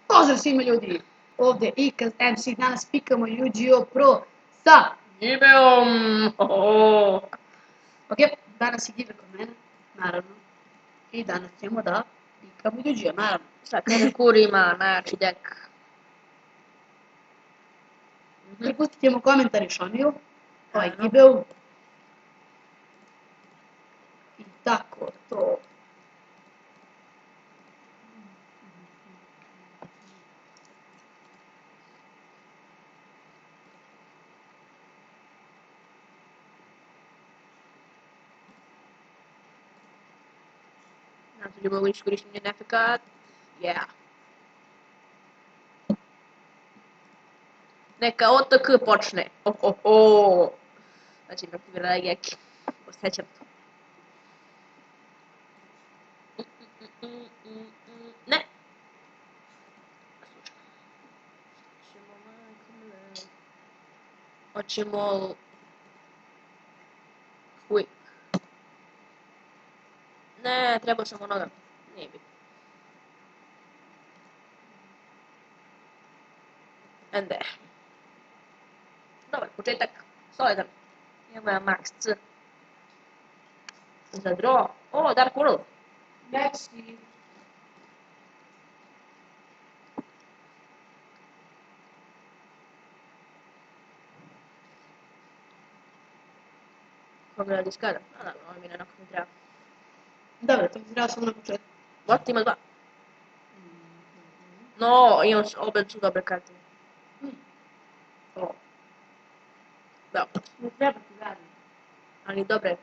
Pozdrav svima ljudi, ovdje Ikaz MC, danas pikamo Yu-Gi-Oh! Pro sa Gibeom. Ok, danas je Gibe kod mene, naravno, i danas ćemo da pikamo Yu-Gi-Oh! Naravno. Sa Kazakurima, najjači dek. Prepustit ćemo komentar i Šoniju, Gibeu. I tako to. Znači, mogu iskoristim njen efekat. Yeah. Neka OTK počne. Znači, me aktivirala Geki. Osjećam to. Ne. Hoćemo quick. Ne, trebao sam onoga. Nije bitno. Ende. Dobar početak. Solidan. Imamo ja max C. Za draw. O, Dark World. Merci. Koga da diskada? Naravno, ovo mi onako ne treba. Dobro, to mi treba samo na početku. What, ima dva? No, imam obet su dobre karte. O. Da, Ne treba ti zadnji. ali dobre.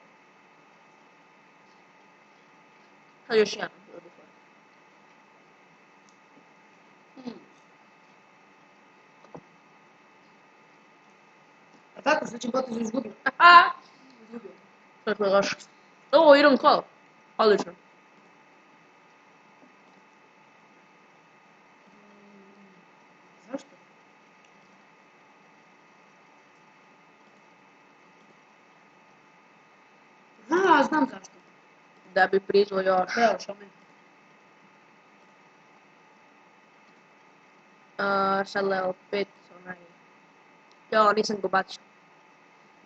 Sad još jedan. A tako, sljedećem potezu izgubio. Aha! Izgubio. Sad je loše. O, Iron Call. Odlično. Zašto? Znam zašto. Da bi prizvao još. Evo, Šomen. Sad level 5, onaj. Jo, nisam ga bacio.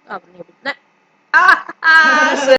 Dobro, nije bitno. Ne.